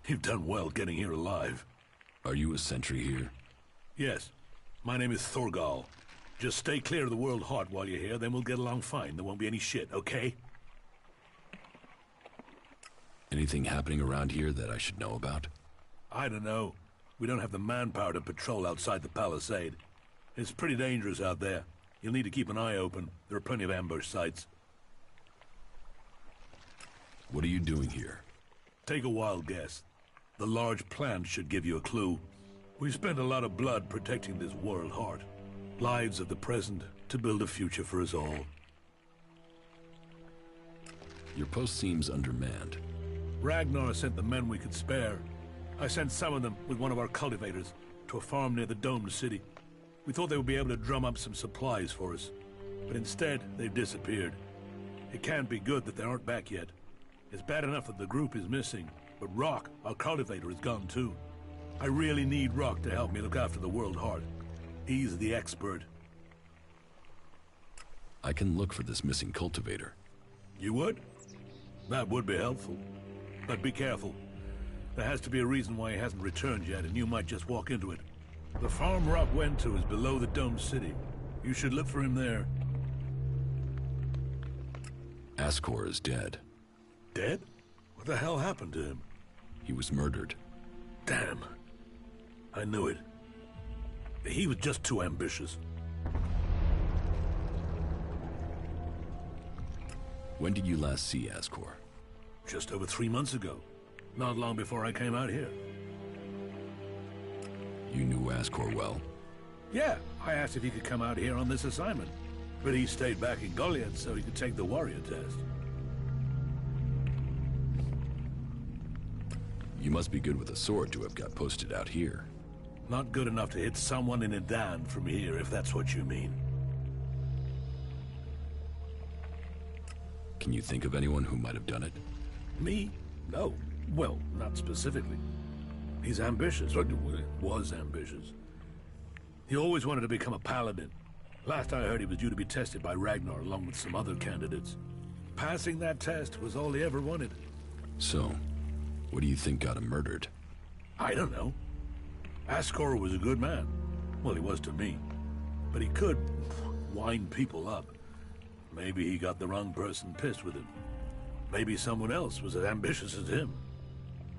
You've done well getting here alive. Are you a sentry here? Yes. My name is Thorgal. Just stay clear of the World Heart while you're here, then we'll get along fine. There won't be any shit, okay? Anything happening around here that I should know about? I don't know. We don't have the manpower to patrol outside the palisade. It's pretty dangerous out there. You'll need to keep an eye open. There are plenty of ambush sites. What are you doing here? Take a wild guess. The large plant should give you a clue. We've spent a lot of blood protecting this World Heart. Lives of the present to build a future for us all. Your post seems undermanned. Ragnar sent the men we could spare. I sent some of them with one of our cultivators to a farm near the domed city. We thought they would be able to drum up some supplies for us, but instead they've disappeared. It can't be good that they aren't back yet. It's bad enough that the group is missing, but Rock, our cultivator, is gone too. I really need Rock to help me look after the World Heart. He's the expert. I can look for this missing cultivator. You would? That would be helpful. But be careful. There has to be a reason why he hasn't returned yet, and you might just walk into it. The farm Rock went to is below the domed city. You should look for him there. Ascor is dead. Dead? What the hell happened to him? He was murdered. Damn. I knew it. He was just too ambitious. When did you last see Ascor? Just over 3 months ago. Not long before I came out here. You knew Ascor well? Yeah, I asked if he could come out here on this assignment. But he stayed back in Goliath so he could take the warrior test. You must be good with a sword to have got posted out here. Not good enough to hit someone in Edan from here, if that's what you mean. Can you think of anyone who might have done it? Me? No. Well, not specifically. He's ambitious, or was ambitious. He always wanted to become a paladin. Last I heard, he was due to be tested by Ragnar along with some other candidates. Passing that test was all he ever wanted. So, what do you think got him murdered? I don't know. Ascor was a good man. Well, he was to me. But he could wind people up. Maybe he got the wrong person pissed with him. Maybe someone else was as ambitious as him.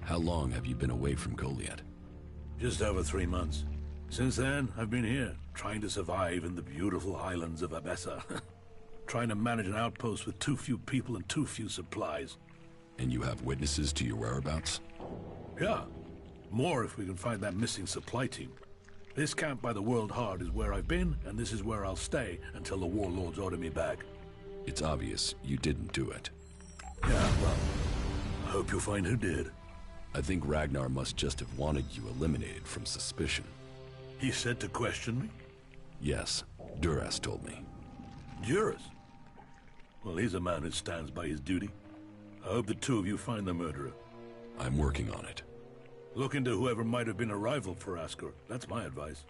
How long have you been away from Goliath? Just over 3 months. Since then, I've been here, trying to survive in the beautiful islands of Abessa. Trying to manage an outpost with too few people and too few supplies. And you have witnesses to your whereabouts? Yeah. More if we can find that missing supply team. This camp by the World Heart is where I've been, and this is where I'll stay until the warlords order me back. It's obvious you didn't do it. Yeah, well, I hope you'll find who did. I think Ragnar must just have wanted you eliminated from suspicion. He said to question me? Yes, Duras told me. Duras? Well, he's a man who stands by his duty. I hope the two of you find the murderer. I'm working on it. Look into whoever might have been a rival for Ascor. That's my advice.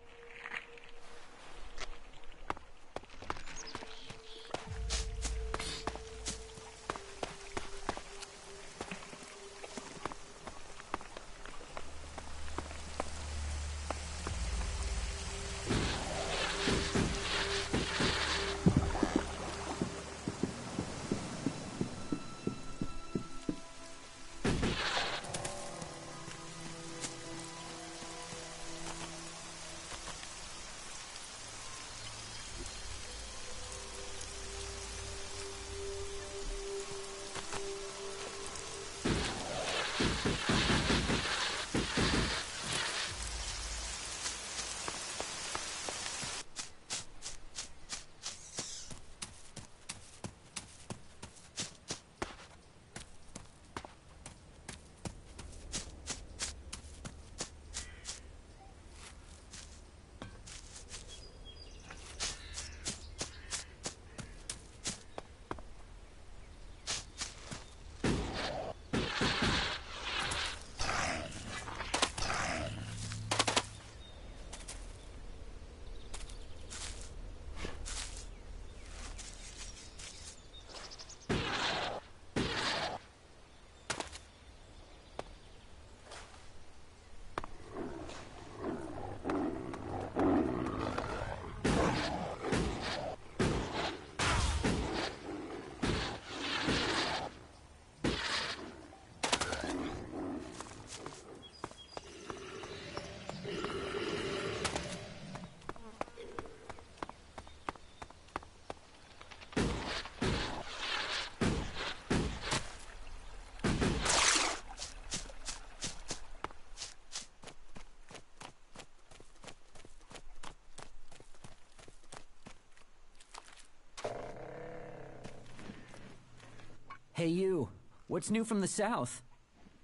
Hey you, what's new from the south?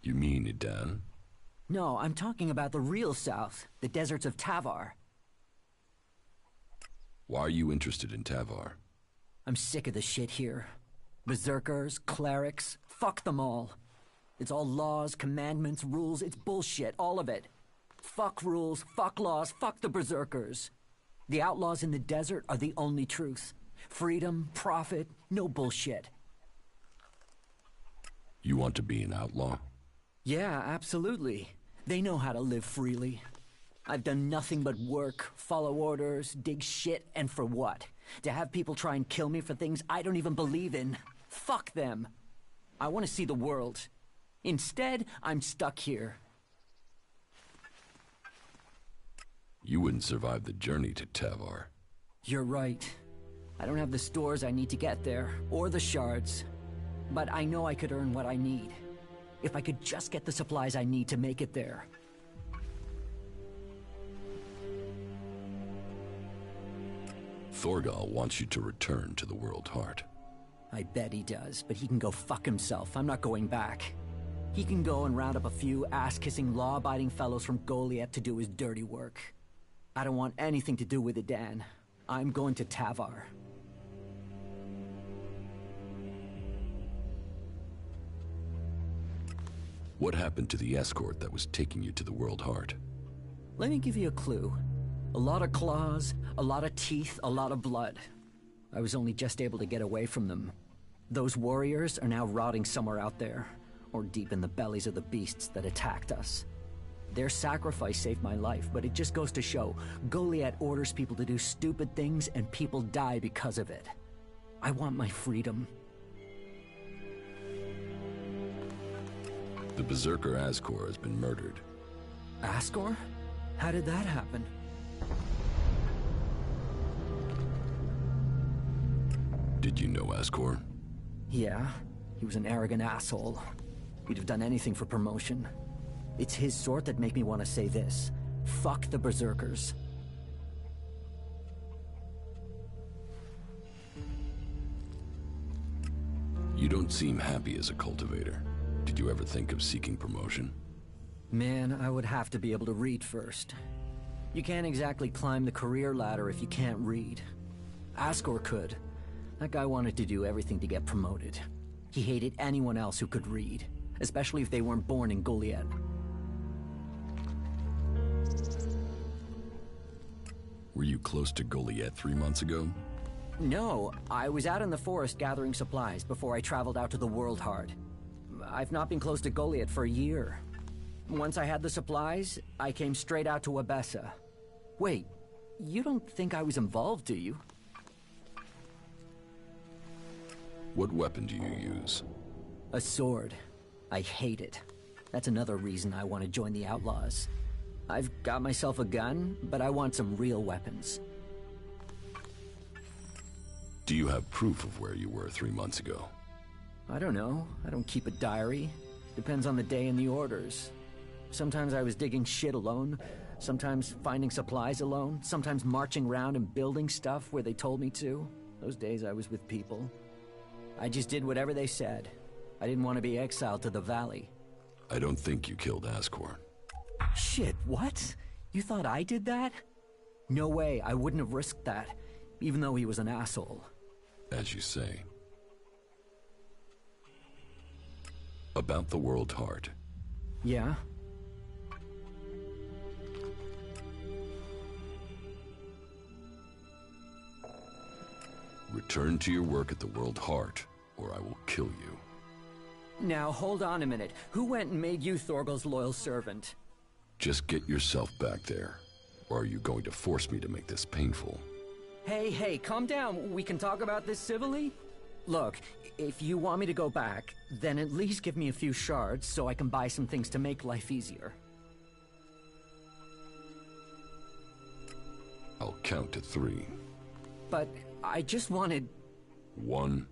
You mean Idan? No, I'm talking about the real south, the deserts of Tavar. Why are you interested in Tavar? I'm sick of the shit here. Berserkers, clerics, fuck them all. It's all laws, commandments, rules, it's bullshit, all of it. Fuck rules, fuck laws, fuck the berserkers. The outlaws in the desert are the only truth. Freedom, profit, no bullshit. You want to be an outlaw? Yeah, absolutely. They know how to live freely. I've done nothing but work, follow orders, dig shit, and for what? To have people try and kill me for things I don't even believe in. Fuck them. I want to see the world. Instead, I'm stuck here. You wouldn't survive the journey to Tavar. You're right. I don't have the stores I need to get there, or the shards. But I know I could earn what I need. If I could just get the supplies I need to make it there. Thorgal wants you to return to the World Heart. I bet he does, but he can go fuck himself. I'm not going back. He can go and round up a few ass-kissing, law-abiding fellows from Goliath to do his dirty work. I don't want anything to do with it, Dan. I'm going to Tavar. What happened to the escort that was taking you to the World Heart? Let me give you a clue. A lot of claws, a lot of teeth, a lot of blood. I was only just able to get away from them. Those warriors are now rotting somewhere out there, or deep in the bellies of the beasts that attacked us. Their sacrifice saved my life, but it just goes to show, Goliath orders people to do stupid things and people die because of it. I want my freedom. The Berserker Ascor has been murdered. Ascor? How did that happen? Did you know Ascor? Yeah, he was an arrogant asshole. He'd have done anything for promotion. It's his sort that make me want to say this. Fuck the Berserkers. You don't seem happy as a cultivator. Did you ever think of seeking promotion? Man, I would have to be able to read first. You can't exactly climb the career ladder if you can't read. Ascor could. That guy wanted to do everything to get promoted. He hated anyone else who could read, especially if they weren't born in Goliath. Were you close to Goliath 3 months ago? No, I was out in the forest gathering supplies before I traveled out to the World Heart. I've not been close to Goliath for a year. Once I had the supplies, I came straight out to Abessa. Wait, you don't think I was involved, do you? What weapon do you use? A sword. I hate it. That's another reason I want to join the Outlaws. I've got myself a gun, but I want some real weapons. Do you have proof of where you were 3 months ago? I don't know. I don't keep a diary. Depends on the day and the orders. Sometimes I was digging shit alone, sometimes finding supplies alone, sometimes marching around and building stuff where they told me to. Those days I was with people. I just did whatever they said. I didn't want to be exiled to the valley. I don't think you killed Ascor. Shit, what? You thought I did that? No way, I wouldn't have risked that, even though he was an asshole. As you say. About the World Heart. Yeah? Return to your work at the World Heart, or I will kill you. Now, hold on a minute. Who went and made you Thorgal's loyal servant? Just get yourself back there. Or are you going to force me to make this painful? Hey, calm down. We can talk about this civilly? Look, if you want me to go back, then at least give me a few shards so I can buy some things to make life easier. I'll count to 3. But I just wanted... 1.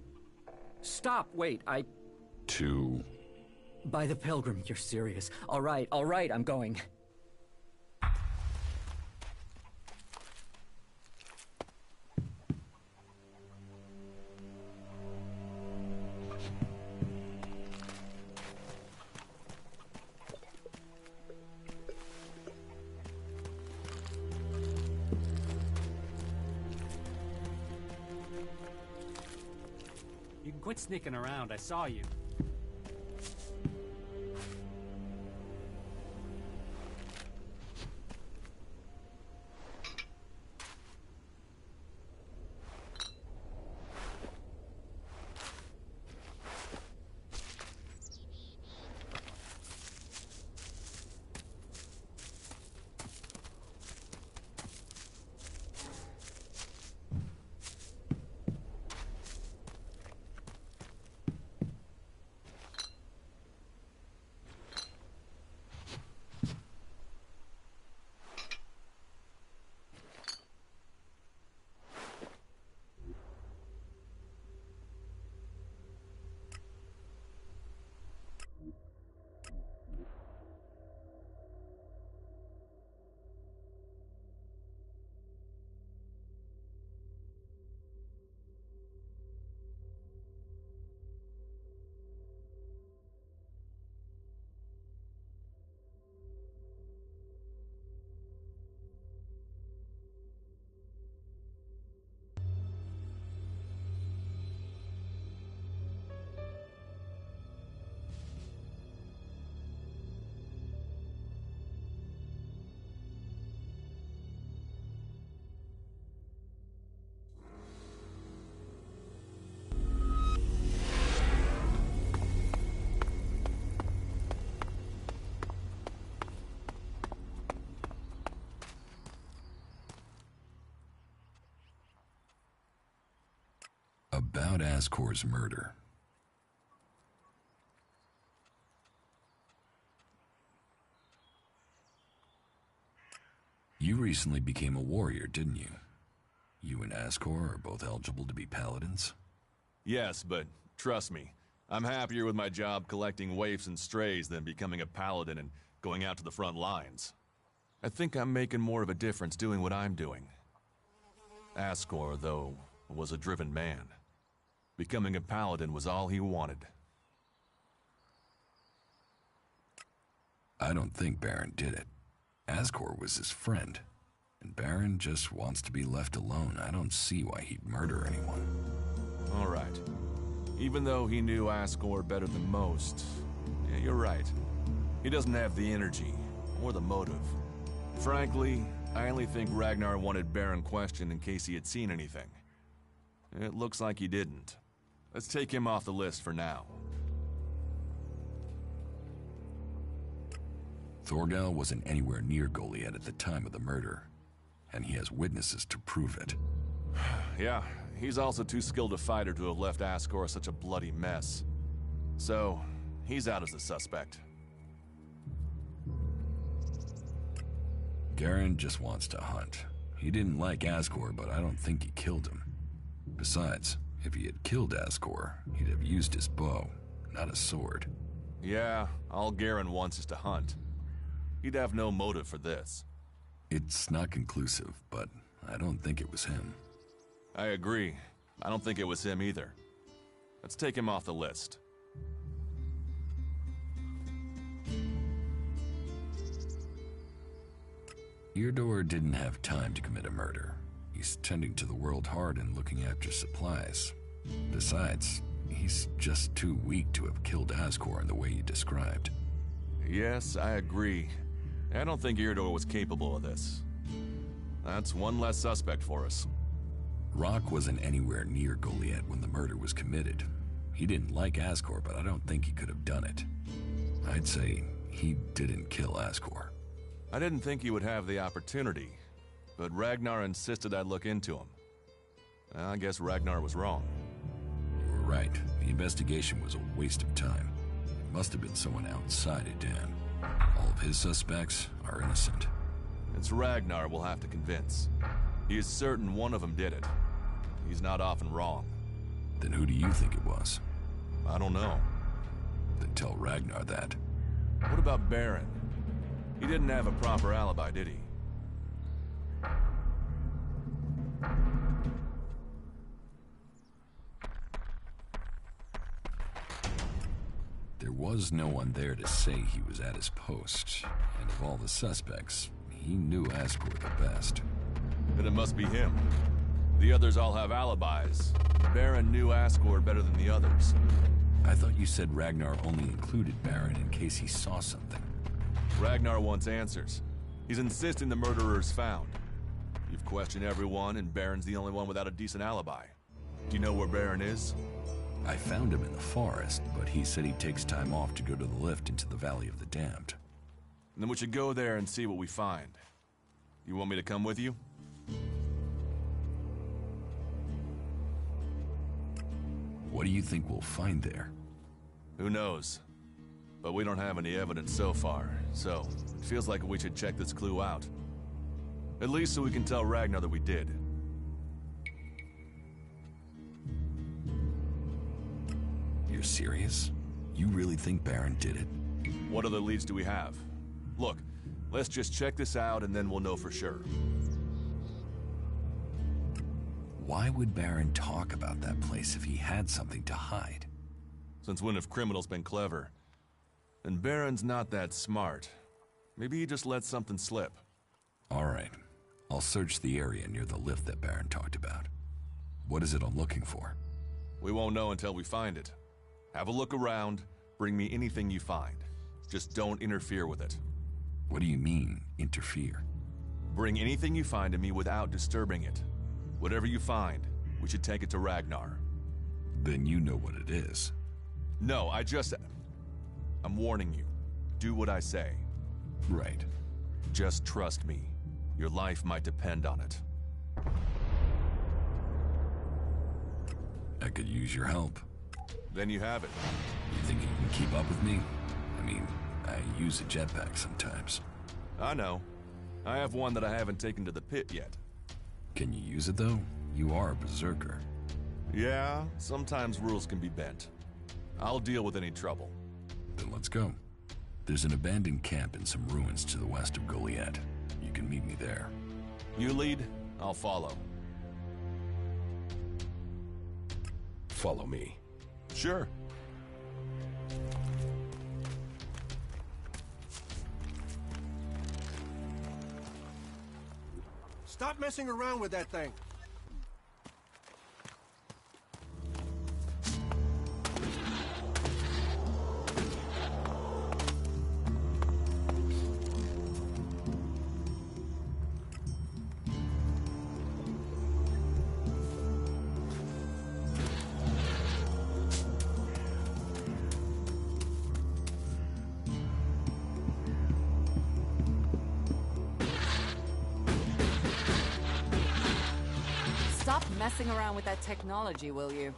Stop, wait, 2. By the Pilgrim, you're serious. All right, I'm going. Quit sneaking around, I saw you. About Ascor's murder. You recently became a warrior, didn't you? You and Ascor are both eligible to be paladins? Yes, but trust me, I'm happier with my job collecting waifs and strays than becoming a paladin and going out to the front lines. I think I'm making more of a difference doing what I'm doing. Ascor, though, was a driven man. Becoming a paladin was all he wanted. I don't think Baron did it. Ascor was his friend, and Baron just wants to be left alone. I don't see why he'd murder anyone. All right. Even though he knew Ascor better than most, yeah, you're right. He doesn't have the energy or the motive. Frankly, I only think Ragnar wanted Baron questioned in case he had seen anything. It looks like he didn't. Let's take him off the list for now. Thorgal wasn't anywhere near Goliath at the time of the murder, and he has witnesses to prove it. Yeah, he's also too skilled a fighter to have left Ascor such a bloody mess. So, he's out as a suspect. Garen just wants to hunt. He didn't like Ascor, but I don't think he killed him. Besides, if he had killed Ascor, he'd have used his bow, not a sword. Yeah, all Garen wants is to hunt. He'd have no motive for this. It's not conclusive, but I don't think it was him. I agree. I don't think it was him either. Let's take him off the list. Eardor didn't have time to commit a murder. He's tending to the world hard and looking after supplies. Besides, he's just too weak to have killed Ascor in the way you described. Yes, I agree. I don't think Eardor was capable of this. That's one less suspect for us. Rock wasn't anywhere near Goliath when the murder was committed. He didn't like Ascor, but I don't think he could have done it. I'd say he didn't kill Ascor. I didn't think he would have the opportunity, but Ragnar insisted I look into him. I guess Ragnar was wrong. You were right. The investigation was a waste of time. It must have been someone outside of Dan. All of his suspects are innocent. It's Ragnar we'll have to convince. He is certain one of them did it. He's not often wrong. Then who do you think it was? I don't know. Then tell Ragnar that. What about Baron? He didn't have a proper alibi, did he? There was no one there to say he was at his post, and of all the suspects, he knew Ascor the best. Then it must be him. The others all have alibis. Baron knew Asgore better than the others. I thought you said Ragnar only included Baron in case he saw something. Ragnar wants answers. He's insisting the murderer is found. You've questioned everyone, and Baron's the only one without a decent alibi. Do you know where Baron is? I found him in the forest, but he said he takes time off to go to the lift into the Valley of the Damned. Then we should go there and see what we find. You want me to come with you? What do you think we'll find there? Who knows? But we don't have any evidence so far, so it feels like we should check this clue out. At least so we can tell Ragnar that we did. You're serious? You really think Baron did it? What other leads do we have? Look, let's just check this out and then we'll know for sure. Why would Baron talk about that place if he had something to hide? Since when have criminals been clever? And Baron's not that smart. Maybe he just let something slip. All right. I'll search the area near the lift that Baron talked about. What is it I'm looking for? We won't know until we find it. Have a look around, bring me anything you find. Just don't interfere with it. What do you mean, interfere? Bring anything you find to me without disturbing it. Whatever you find, we should take it to Ragnar. Then you know what it is. No, I'm warning you. Do what I say. Right. Just trust me. Your life might depend on it. I could use your help. Then you have it. You think you can keep up with me? I mean, I use a jetpack sometimes. I know. I have one that I haven't taken to the pit yet. Can you use it, though? You are a berserker. Yeah, sometimes rules can be bent. I'll deal with any trouble. Then let's go. There's an abandoned camp in some ruins to the west of Goliath. You can meet me there. You lead, I'll follow. Follow me. Sure. Stop messing around with that thing. Stop messing around with that technology, will you?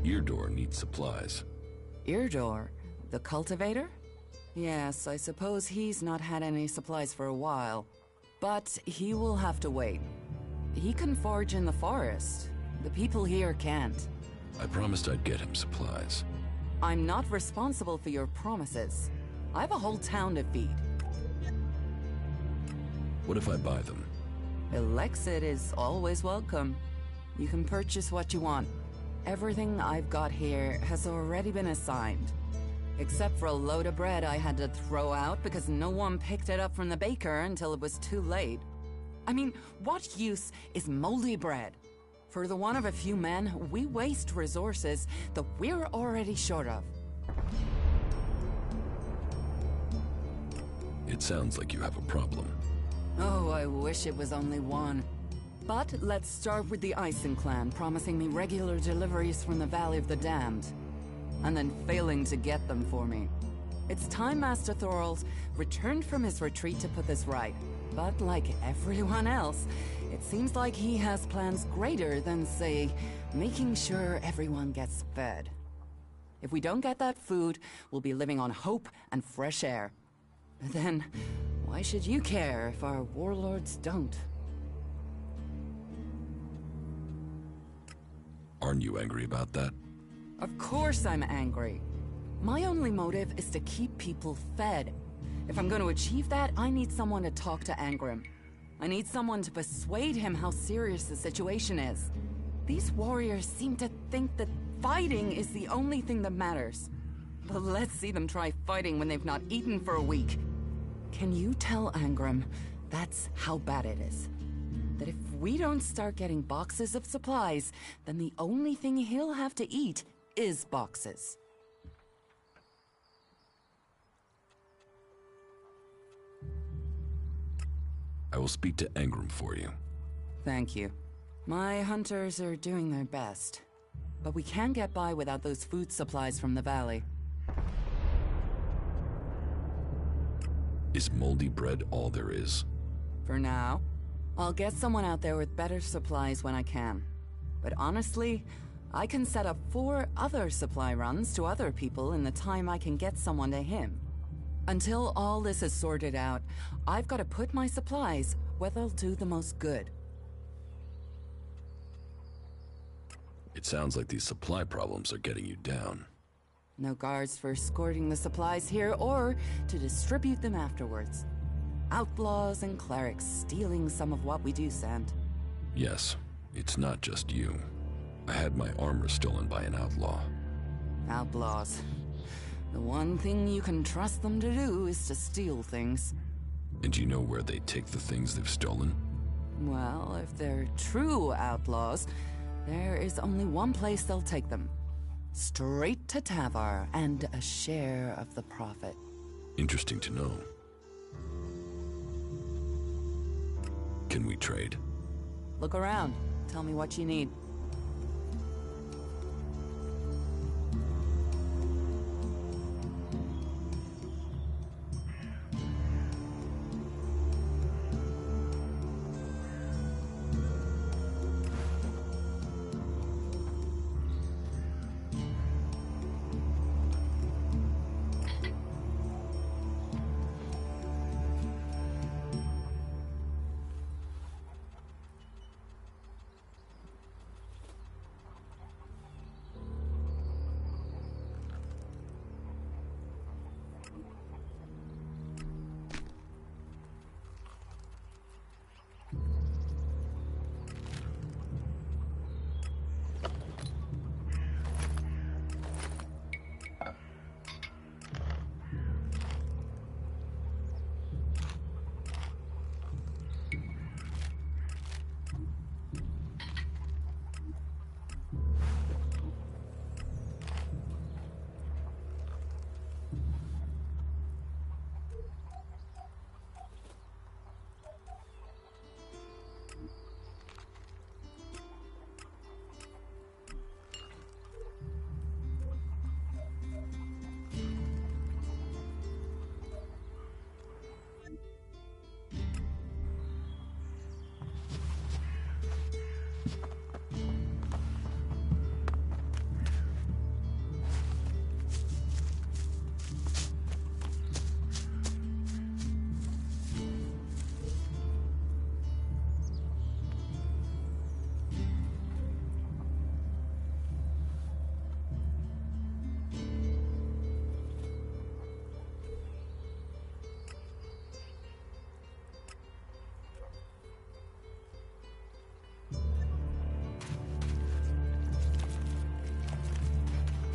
Eardoor needs supplies. Eardoor? The cultivator? Yes, I suppose he's not had any supplies for a while. But he will have to wait. He can forage in the forest. The people here can't. I promised I'd get him supplies. I'm not responsible for your promises. I have a whole town to feed. What if I buy them? Elex is always welcome. You can purchase what you want. Everything I've got here has already been assigned. Except for a load of bread I had to throw out because no one picked it up from the baker until it was too late. I mean, what use is moldy bread? For the one of a few men, we waste resources that we're already short of. It sounds like you have a problem. Oh, I wish it was only one. But let's start with the Ison clan promising me regular deliveries from the Valley of the Damned, and then failing to get them for me. It's time Master Thorald returned from his retreat to put this right. But like everyone else, it seems like he has plans greater than, say, making sure everyone gets fed. If we don't get that food, we'll be living on hope and fresh air. Then, why should you care if our warlords don't? Aren't you angry about that? Of course I'm angry. My only motive is to keep people fed. If I'm going to achieve that, I need someone to talk to Angrim. I need someone to persuade him how serious the situation is. These warriors seem to think that fighting is the only thing that matters. But let's see them try fighting when they've not eaten for a week. Can you tell Angrim that's how bad it is? That if we don't start getting boxes of supplies, then the only thing he'll have to eat is boxes. I will speak to Angrim for you. Thank you. My hunters are doing their best. But we can't get by without those food supplies from the valley. Is moldy bread all there is? For now. I'll get someone out there with better supplies when I can. But honestly, I can set up 4 other supply runs to other people in the time I can get someone to him. Until all this is sorted out, I've got to put my supplies where they'll do the most good. It sounds like these supply problems are getting you down. No guards for escorting the supplies here or to distribute them afterwards. Outlaws and clerics stealing some of what we do send. Yes, it's not just you. I had my armor stolen by an outlaw. Outlaws. The one thing you can trust them to do is to steal things. And you know where they take the things they've stolen? Well, if they're true outlaws, there is only one place they'll take them. Straight to Tavar and a share of the profit. Interesting to know. Can we trade? Look around. Tell me what you need.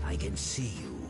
I can see you.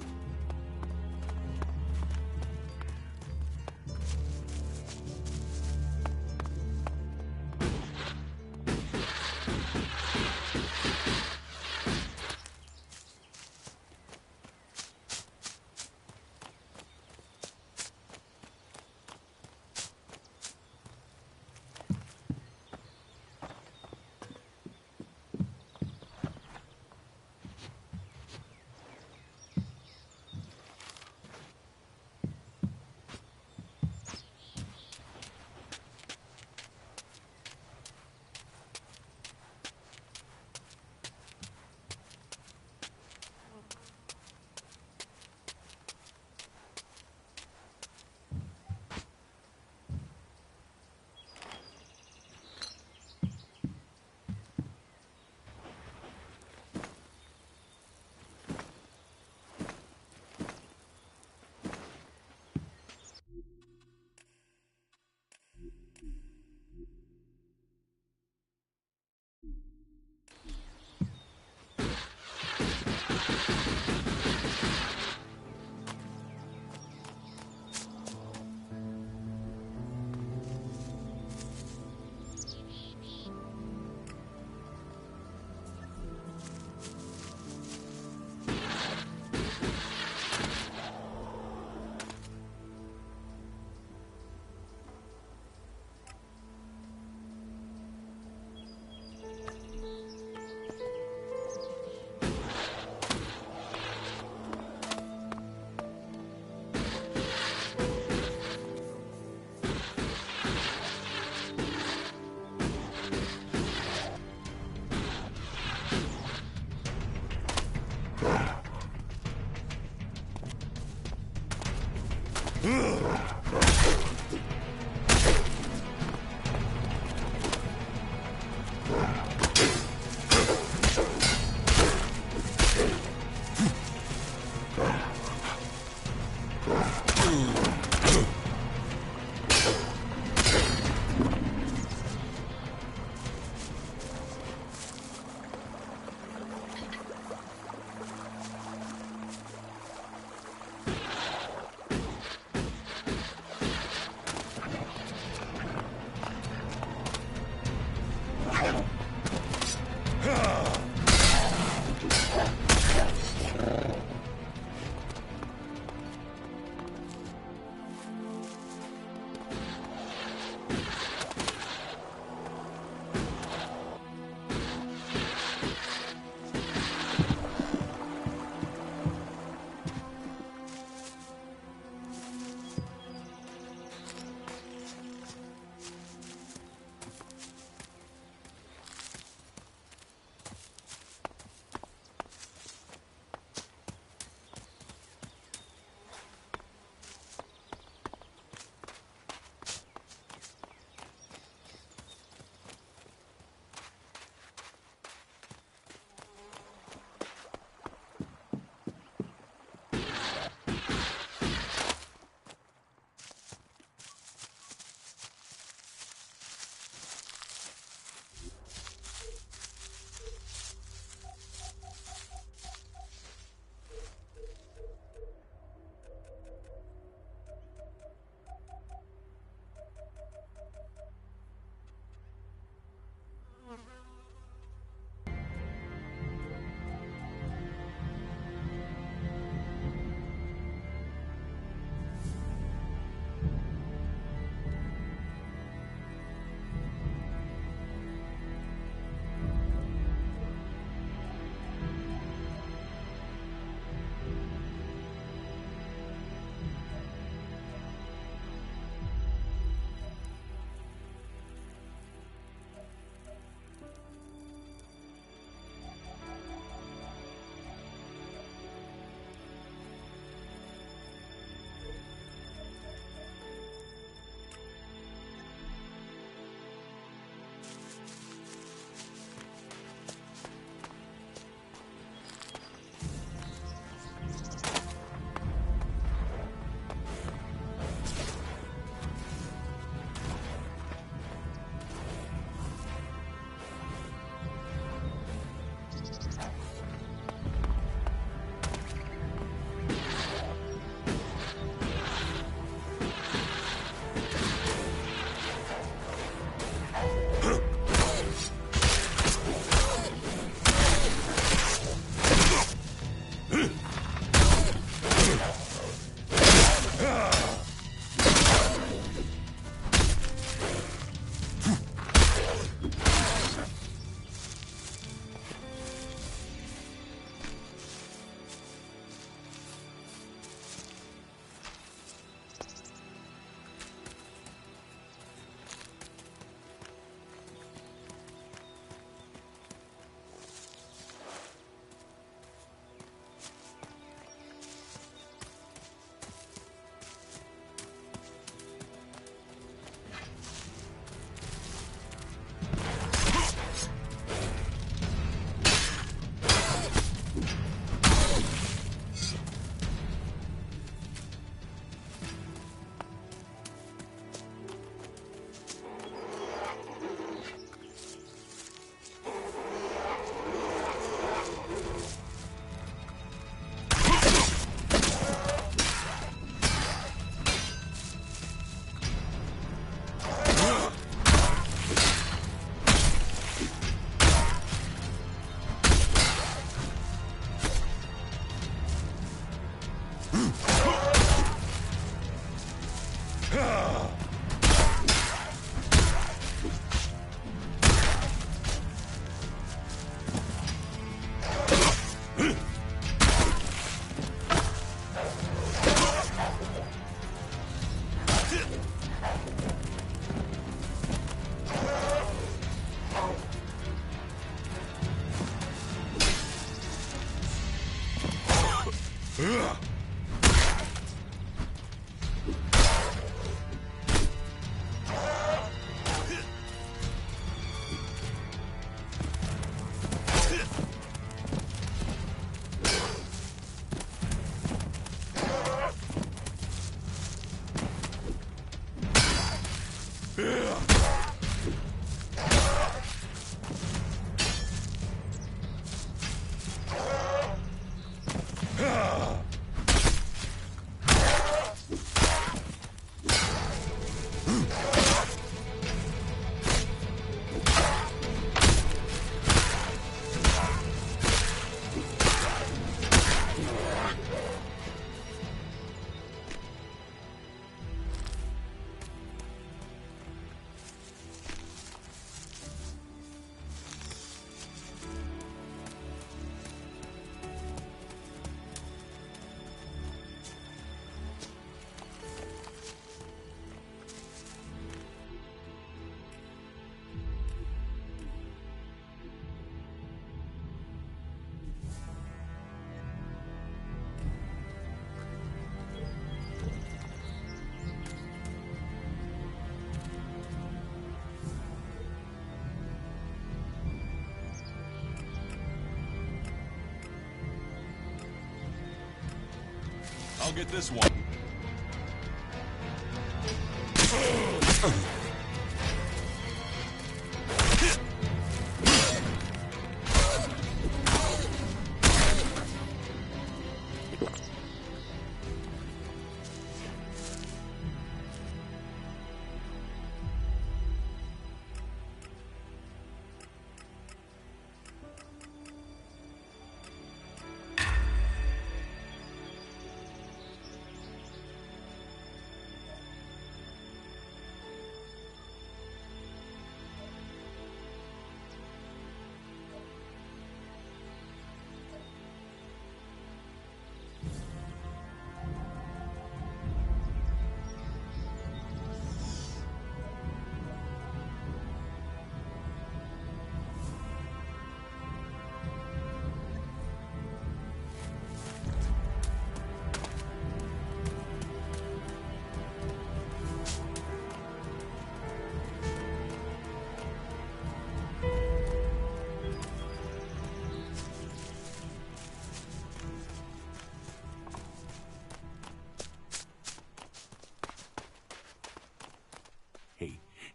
I'll get this one.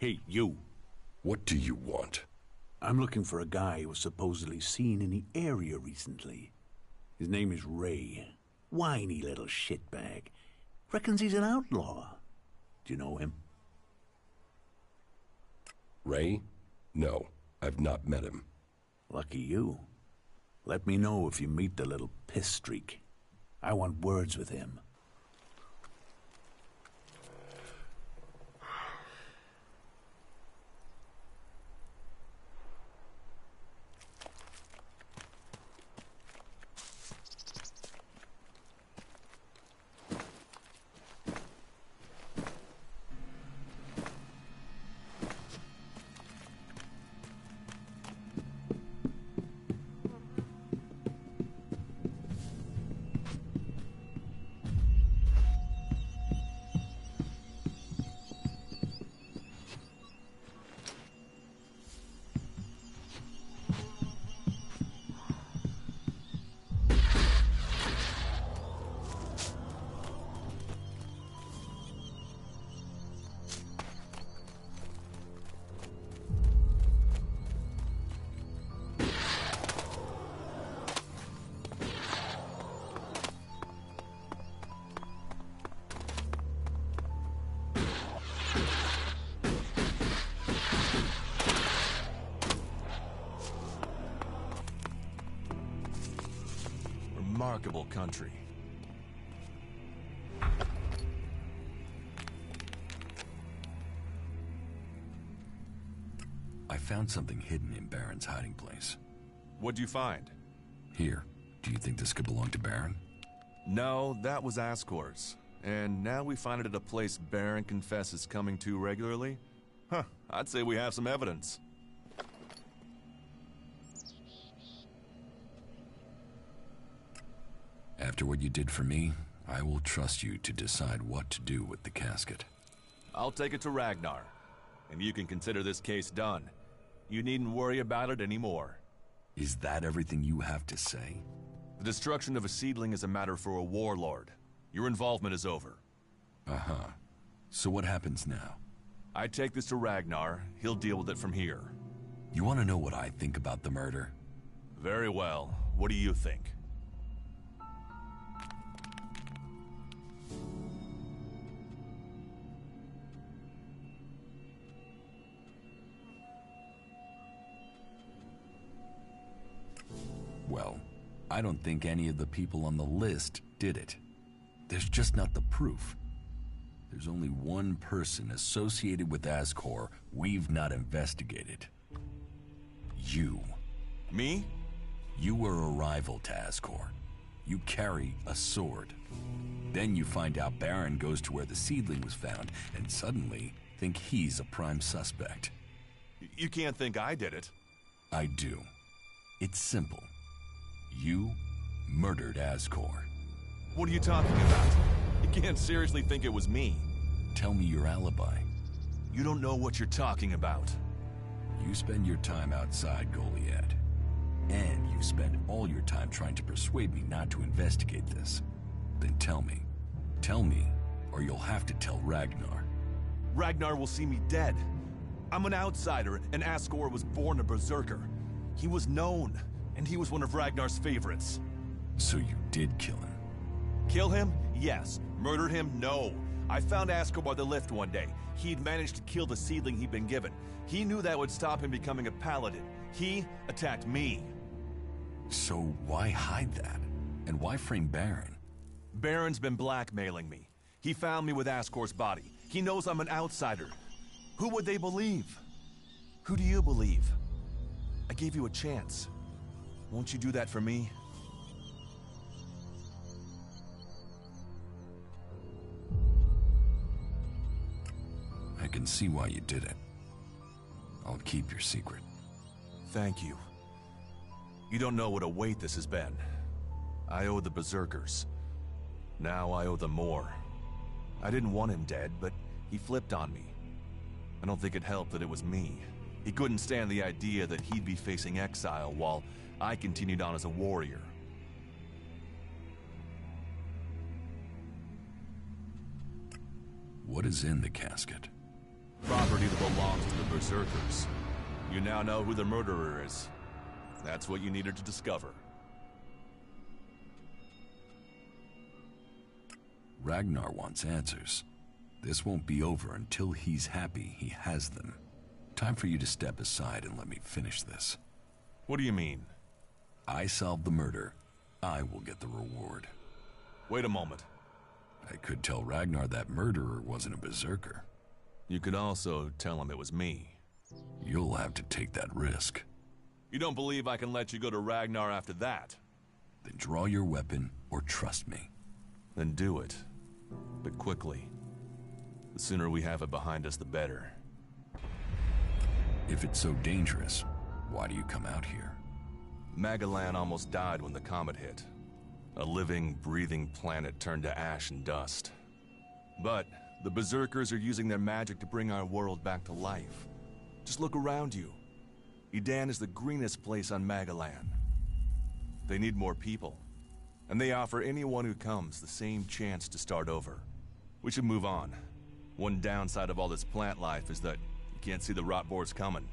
Hey, you. What do you want? I'm looking for a guy who was supposedly seen in the area recently. His name is Ray. Whiny little shitbag. Reckons he's an outlaw. Do you know him? Ray? No, I've not met him. Lucky you. Let me know if you meet the little piss streak. I want words with him. Remarkable country. I found something hidden in Baron's hiding place. What'd you find? Here, do you think this could belong to Baron? No, that was Ascor's. And now we find it at a place Baron confesses coming to regularly? Huh, I'd say we have some evidence. After what you did for me, I will trust you to decide what to do with the casket. I'll take it to Ragnar, and you can consider this case done. You needn't worry about it anymore. Is that everything you have to say? The destruction of a seedling is a matter for a warlord. Your involvement is over. Uh-huh. So what happens now? I take this to Ragnar. He'll deal with it from here. You want to know what I think about the murder? Very well. What do you think? Well, I don't think any of the people on the list did it. There's just not the proof. There's only one person associated with Ascor we've not investigated. You. Me? You were a rival to Ascor. You carry a sword. Then you find out Baron goes to where the seedling was found, and suddenly think he's a prime suspect. You can't think I did it. I do. It's simple. You murdered Ascor. What are you talking about? You can't seriously think it was me. Tell me your alibi. You don't know what you're talking about. You spend your time outside Goliad. And you spend all your time trying to persuade me not to investigate this. Then tell me, Tell me, or you'll have to tell Ragnar. Ragnar will see me dead. I'm an outsider, and Asgore was born a berserker. He was known, and he was one of Ragnar's favorites. So you did kill him? Kill him? Yes. Murder him? No. I found Asgore by the lift one day. He'd managed to kill the seedling he'd been given. He knew that would stop him becoming a paladin. He attacked me. So why hide that? And why frame Baron? Baron's been blackmailing me. He found me with Asgore's body. He knows I'm an outsider. Who would they believe? Who do you believe? I gave you a chance. Won't you do that for me? I can see why you did it. I'll keep your secret. Thank you. You don't know what a weight this has been. I owe the Berserkers. Now I owe them more. I didn't want him dead, but he flipped on me. I don't think it helped that it was me. He couldn't stand the idea that he'd be facing exile while I continued on as a warrior. What is in the casket? Property that belongs to the Berserkers. You now know who the murderer is. That's what you needed to discover. Ragnar wants answers. This won't be over until he's happy he has them. Time for you to step aside and let me finish this. What do you mean? I solved the murder. I will get the reward. Wait a moment. I could tell Ragnar that murderer wasn't a berserker. You could also tell him it was me. You'll have to take that risk. You don't believe I can let you go to Ragnar after that? Then draw your weapon or trust me. Then do it. But quickly. The sooner we have it behind us, the better. If it's so dangerous, why do you come out here? Magalan almost died when the comet hit. A living, breathing planet turned to ash and dust. But the Berserkers are using their magic to bring our world back to life. Just look around you. Edan is the greenest place on Magalan. They need more people. And they offer anyone who comes the same chance to start over. We should move on. One downside of all this plant life is that you can't see the rot boars coming.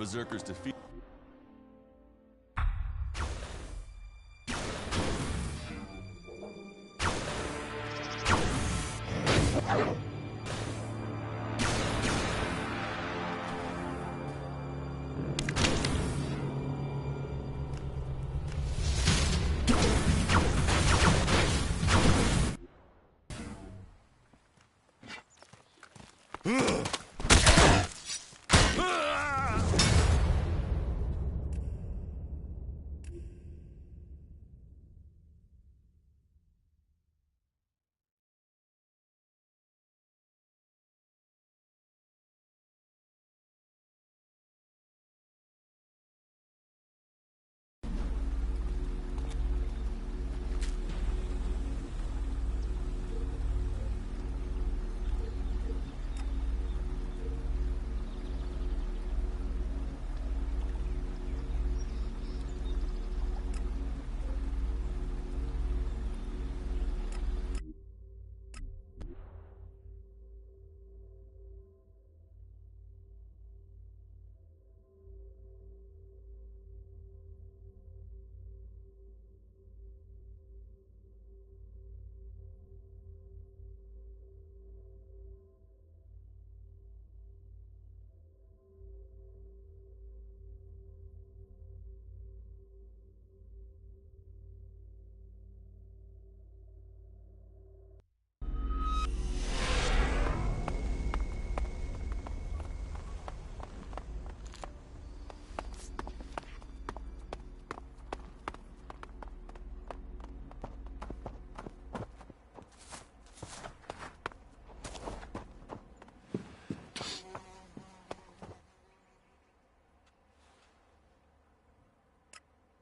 Berserker's defeat.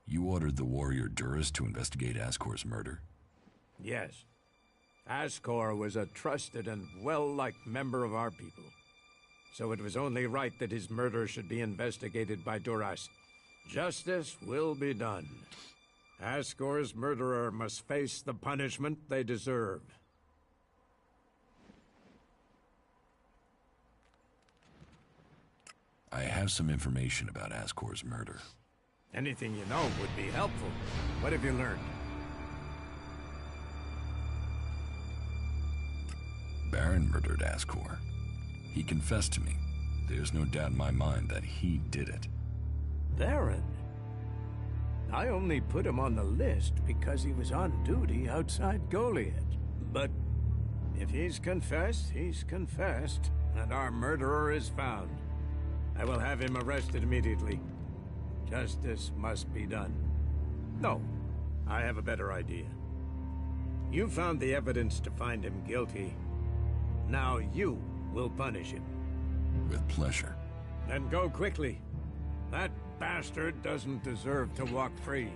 You ordered the warrior Duras to investigate Ascor's murder? Yes. Ascor was a trusted and well-liked member of our people. So it was only right that his murder should be investigated by Duras. Justice will be done. Ascor's murderer must face the punishment they deserve. I have some information about Ascor's murder. Anything you know would be helpful. What have you learned? Baron murdered Ascor. He confessed to me. There's no doubt in my mind that he did it. Baron? I only put him on the list because he was on duty outside Goliath. But if he's confessed, and our murderer is found. I will have him arrested immediately. Justice must be done. No, I have a better idea. You found the evidence to find him guilty. Now you will punish him. With pleasure. Then go quickly. That bastard doesn't deserve to walk free.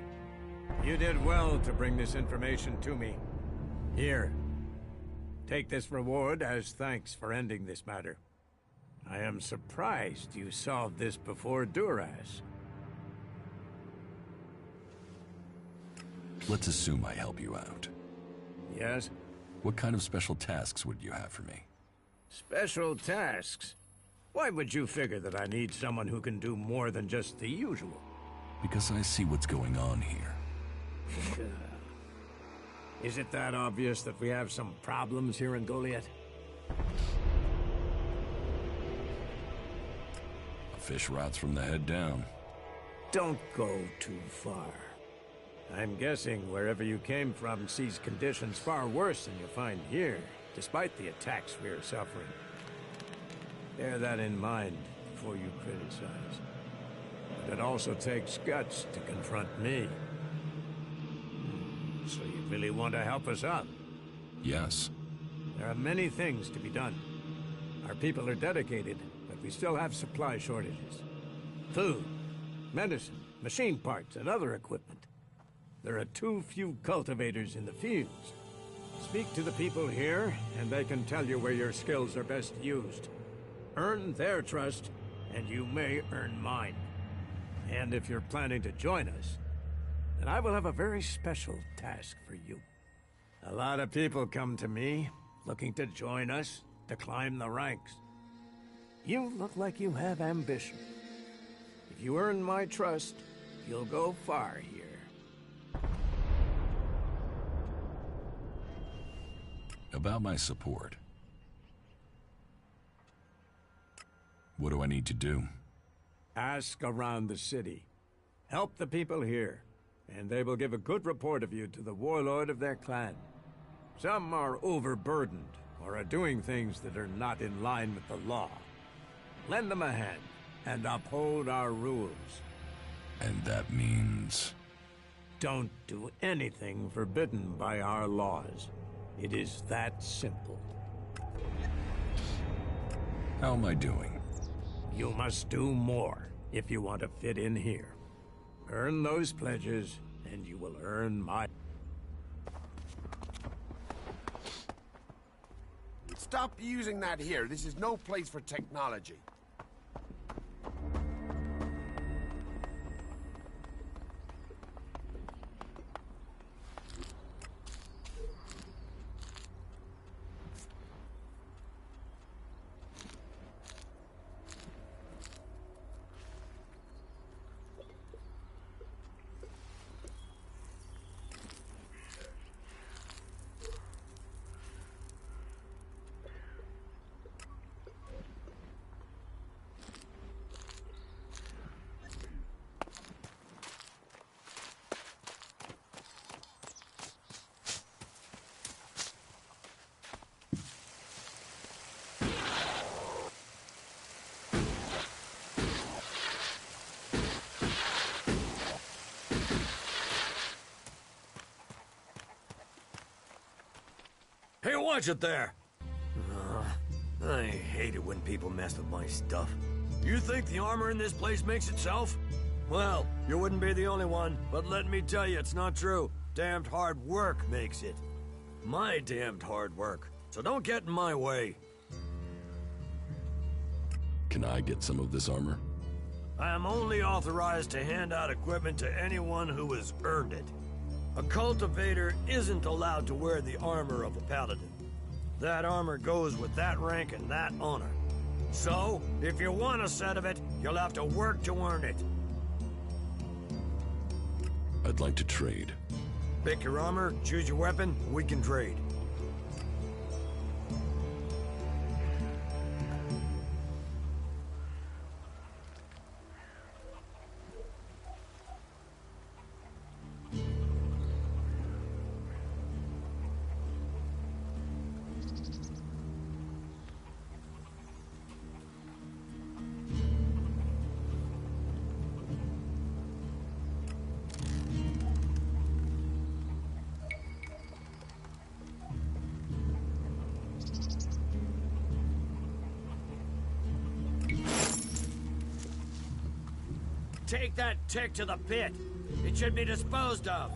You did well to bring this information to me. Here. Take this reward as thanks for ending this matter. I am surprised you solved this before Duras. Let's assume I help you out. Yes? What kind of special tasks would you have for me? Special tasks? Why would you figure that I need someone who can do more than just the usual? Because I see what's going on here. Is it that obvious that we have some problems here in Goliath? A fish rots from the head down. Don't go too far. I'm guessing wherever you came from sees conditions far worse than you'll find here, despite the attacks we are suffering. Bear that in mind before you criticize. But it also takes guts to confront me. So you really want to help us out? Yes. There are many things to be done. Our people are dedicated, but we still have supply shortages. Food, medicine, machine parts, and other equipment. There are too few cultivators in the fields. Speak to the people here, and they can tell you where your skills are best used. Earn their trust, and you may earn mine. And if you're planning to join us, then I will have a very special task for you. A lot of people come to me, looking to join us, to climb the ranks. You look like you have ambition. If you earn my trust, you'll go far here. About my support. What do I need to do? Ask around the city. Help the people here, and they will give a good report of you to the warlord of their clan. Some are overburdened, or are doing things that are not in line with the law. Lend them a hand, and uphold our rules. And that means... Don't do anything forbidden by our laws. It is that simple. How am I doing? You must do more if you want to fit in here. Earn those pledges, and you will earn my... Stop using that here. This is no place for technology. Hey, watch it there! I hate it when people mess with my stuff. You think the armor in this place makes itself? Well, you wouldn't be the only one, but let me tell you, it's not true. Damned hard work makes it. My damned hard work. So don't get in my way. Can I get some of this armor? I am only authorized to hand out equipment to anyone who has earned it. A cultivator isn't allowed to wear the armor of a paladin. That armor goes with that rank and that honor. So, if you want a set of it, you'll have to work to earn it. I'd like to trade. Pick your armor, choose your weapon, and we can trade. Take that tick to the pit. It should be disposed of.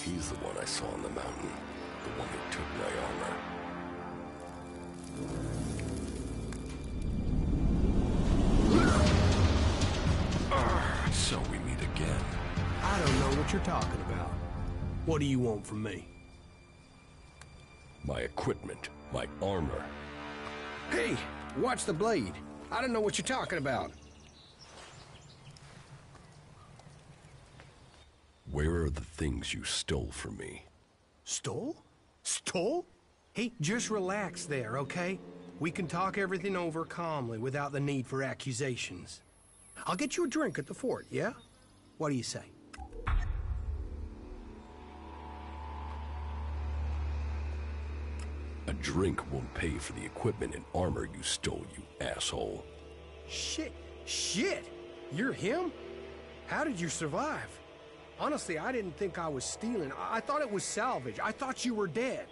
He's the one I saw on the mountain. The one who took my armor. So we meet again. I don't know what you're talking about. What do you want from me? My equipment, my armor. Hey, watch the blade. I don't know what you're talking about. Where are the things you stole from me? Stole? Stole? Hey, just relax there, okay? We can talk everything over calmly without the need for accusations. I'll get you a drink at the fort, yeah? What do you say? A drink won't pay for the equipment and armor you stole, you asshole. Shit! You're him? How did you survive? Honestly, I didn't think I was stealing. I thought it was salvage. I thought you were dead.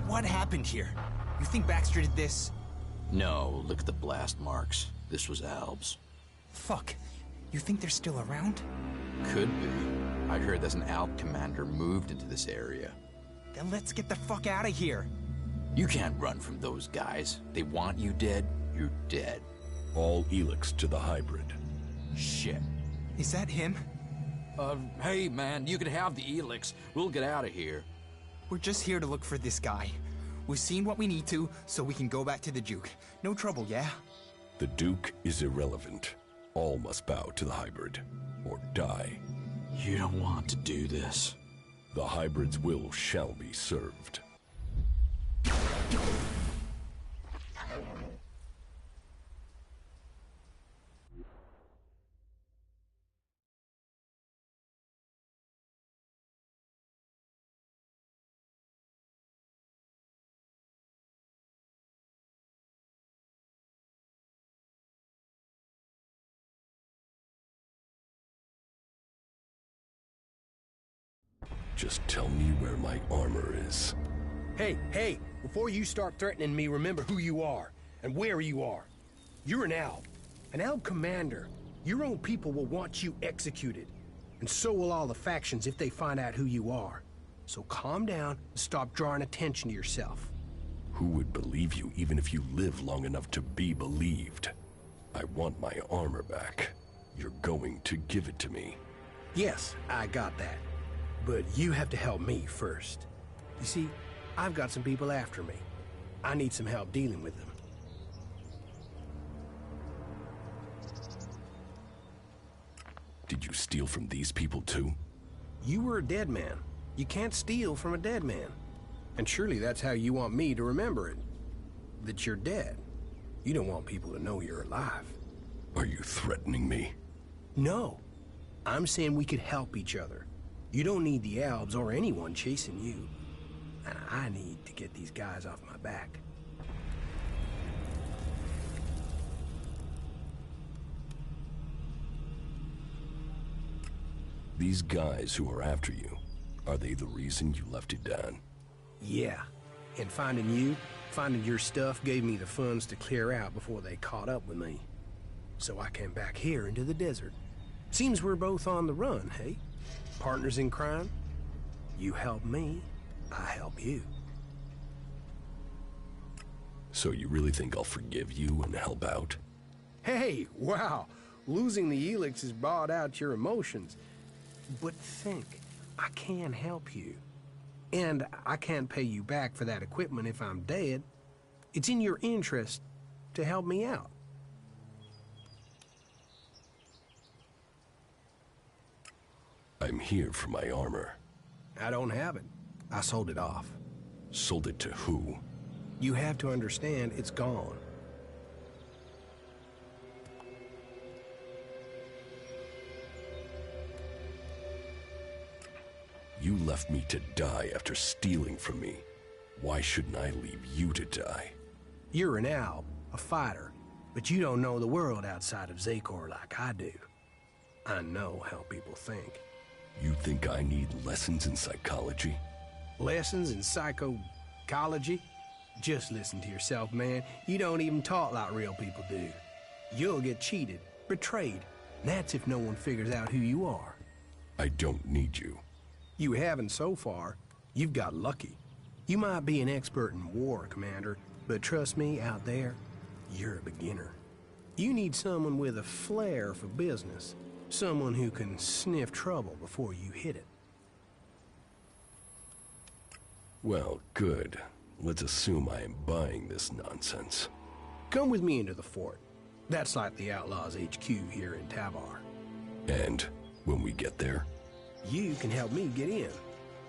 What happened here? You think Baxter did this? No, look at the blast marks. This was Alb's. Fuck. You think they're still around? Could be. I heard there's an Alb commander moved into this area. Then let's get the fuck out of here. You can't run from those guys. They want you dead, you're dead. All Elex to the hybrid. Shit. Is that him? Hey man, you can have the Elex. We'll get out of here. We're just here to look for this guy. We've seen what we need to, so we can go back to the Duke. No trouble, yeah? The Duke is irrelevant. All must bow to the hybrid, or die. You don't want to do this. The hybrid's will shall be served. Just tell me where my armor is. Hey, before you start threatening me, remember who you are and where you are. You're an Alb commander. Your own people will want you executed, and so will all the factions if they find out who you are. So calm down and stop drawing attention to yourself. Who would believe you even if you live long enough to be believed? I want my armor back. You're going to give it to me. Yes, I got that. But you have to help me first. You see, I've got some people after me. I need some help dealing with them. Did you steal from these people too? You were a dead man. You can't steal from a dead man. And surely that's how you want me to remember it. That you're dead. You don't want people to know you're alive. Are you threatening me? No. I'm saying we could help each other. You don't need the Albs or anyone chasing you. And I need to get these guys off my back. These guys who are after you, are they the reason you left it down? Yeah. And finding your stuff gave me the funds to clear out before they caught up with me. So I came back here into the desert. Seems we're both on the run, hey? Partners in crime? You help me, I help you. So you really think I'll forgive you and help out? Hey, wow! Losing the Elex has brought out your emotions. But think, I can help you. And I can't pay you back for that equipment if I'm dead. It's in your interest to help me out. I'm here for my armor. I don't have it. I sold it off. Sold it to who? You have to understand it's gone. You left me to die after stealing from me. Why shouldn't I leave you to die? You're an owl, a fighter, but you don't know the world outside of Zakor like I do. I know how people think. You think I need lessons in psychology? Lessons in psychology? Just listen to yourself, man. You don't even talk like real people do. You'll get cheated, betrayed, and that's if no one figures out who you are. I don't need you. You haven't so far. You've got lucky. You might be an expert in war, Commander, but trust me, out there, you're a beginner. You need someone with a flair for business. Someone who can sniff trouble before you hit it. Well, good. Let's assume I am buying this nonsense. Come with me into the fort. That's like the Outlaws HQ here in Tavar. And when we get there? You can help me get in.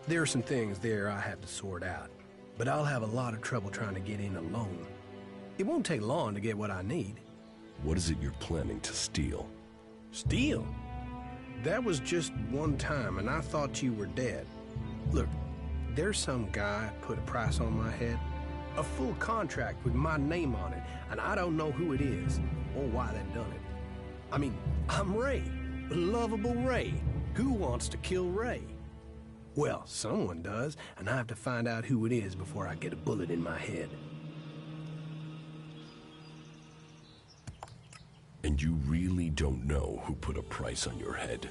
There are some things there I have to sort out, but I'll have a lot of trouble trying to get in alone. It won't take long to get what I need. What is it you're planning to steal? Steal? That was just one time, and I thought you were dead. Look, there's some guy put a price on my head. A full contract with my name on it, and I don't know who it is, or why they've done it. I mean, I'm Ray. Lovable Ray. Who wants to kill Ray? Well, someone does, and I have to find out who it is before I get a bullet in my head. And you really don't know who put a price on your head?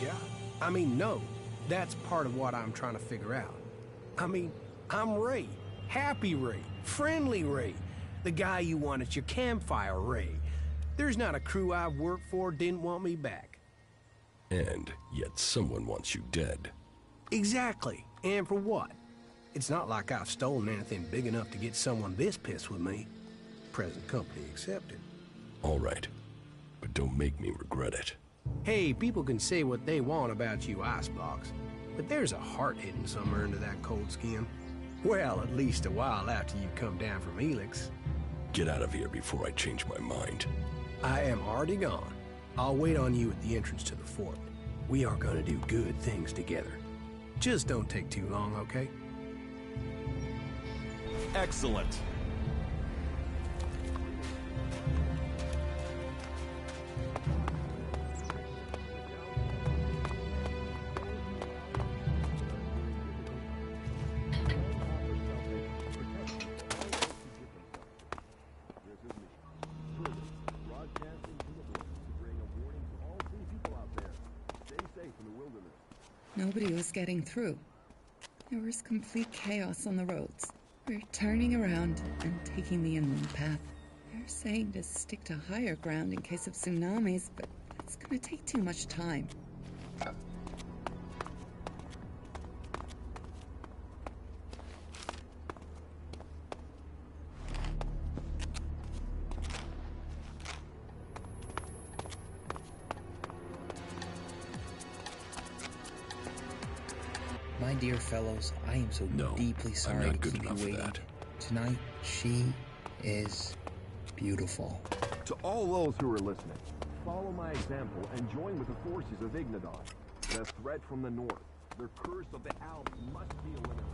Yeah, I mean, no. That's part of what I'm trying to figure out. I mean, I'm Ray. Happy Ray. Friendly Ray. The guy you want at your campfire, Ray. There's not a crew I've worked for didn't want me back. And yet someone wants you dead. Exactly. And for what? It's not like I've stolen anything big enough to get someone this pissed with me. Present company accepted. All right. But don't make me regret it. Hey, people can say what they want about you, Icebox, but there's a heart hidden somewhere under that cold skin. Well, at least a while after you come down from Elex. Get out of here before I change my mind. I am already gone. I'll wait on you at the entrance to the fort. We are gonna do good things together. Just don't take too long, okay? Excellent. Nobody was getting through. There was complete chaos on the roads. We're turning around and taking the inland path. They're saying to stick to higher ground in case of tsunamis, but it's gonna take too much time. My dear fellows, I am so deeply sorry to keep you waiting. Tonight, she is beautiful. To all those who are listening, follow my example and join with the forces of Ignadon. The threat from the north, the curse of the Alps must be eliminated.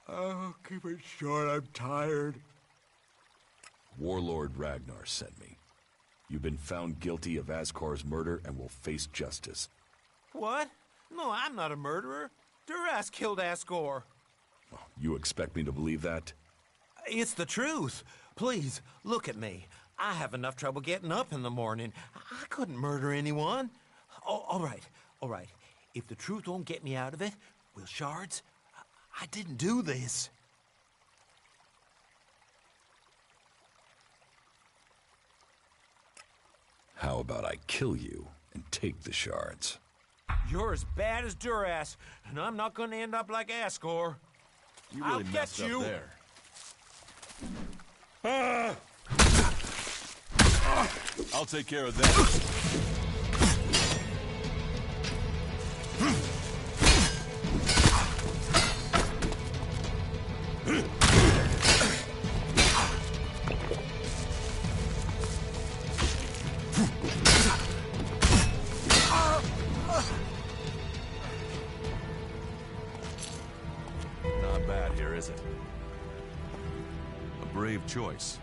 Oh, keep it short, I'm tired. Warlord Ragnar sent me. You've been found guilty of Askar's murder and will face justice. What? No, I'm not a murderer. Duras killed Asgore. You expect me to believe that? It's the truth. Please, look at me. I have enough trouble getting up in the morning. I couldn't murder anyone. Oh, all right. If the truth won't get me out of it, Will Shards, I didn't do this. How about I kill you and take the shards? You're as bad as Duras, and I'm not going to end up like Asgore. You really I'll messed get you. up there. I'll take care of that. Not bad here, is it? A brave choice.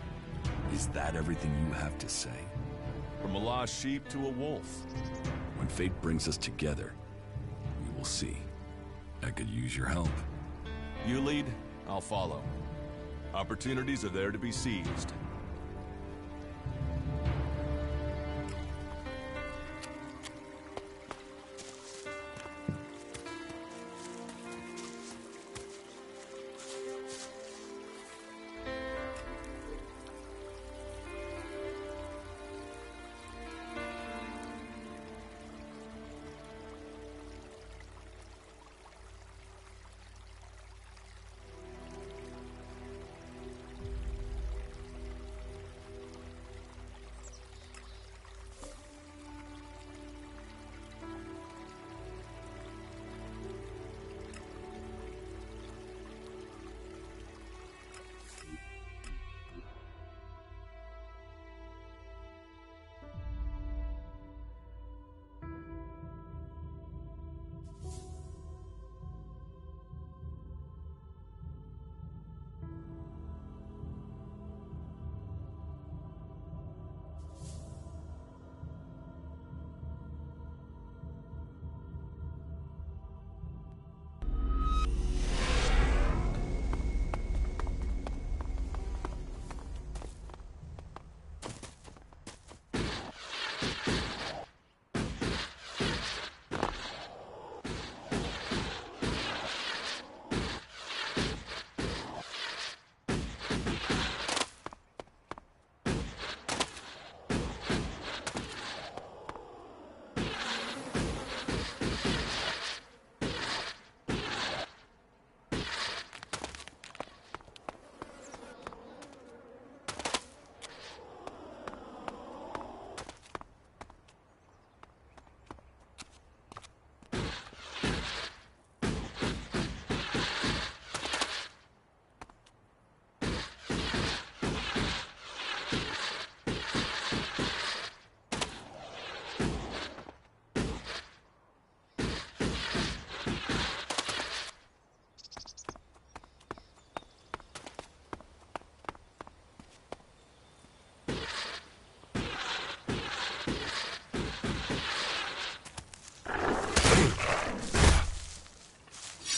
Is that everything you have to say? From a lost sheep to a wolf. When fate brings us together, we will see. I could use your help. You lead, I'll follow. Opportunities are there to be seized.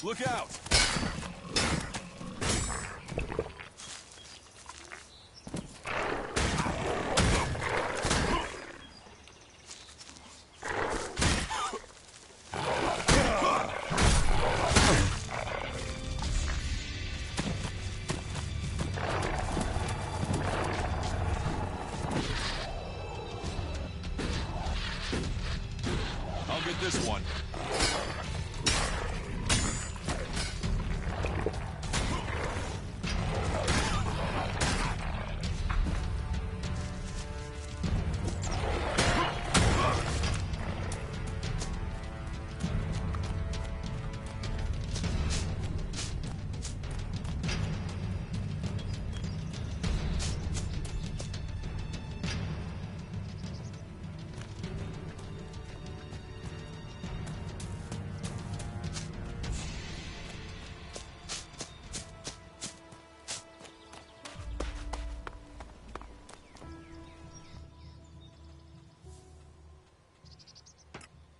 Look out! I'll get this one.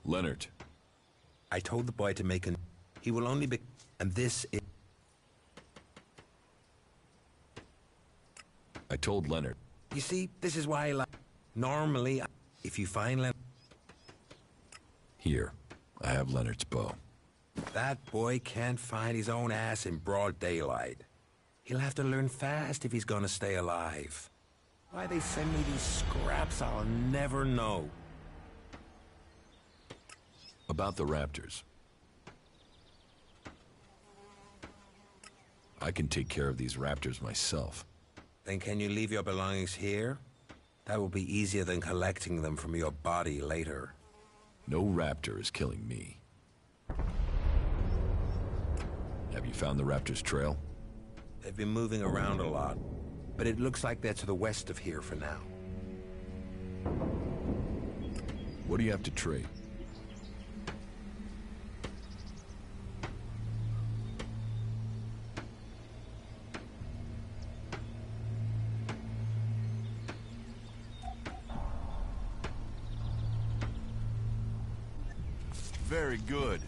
Leonard. I told the boy to make an... He will only be... And this is... I told Leonard. You see, this is why I like... Normally, if you find Leonard... Here, I have Leonard's bow. That boy can't find his own ass in broad daylight. He'll have to learn fast if he's gonna stay alive. Why they send me these scraps, I'll never know. About the raptors. I can take care of these raptors myself. Then can you leave your belongings here? That will be easier than collecting them from your body later. No raptor is killing me. Have you found the raptor's trail? They've been moving around a lot, but it looks like they're to the west of here for now. What do you have to trade? Very good.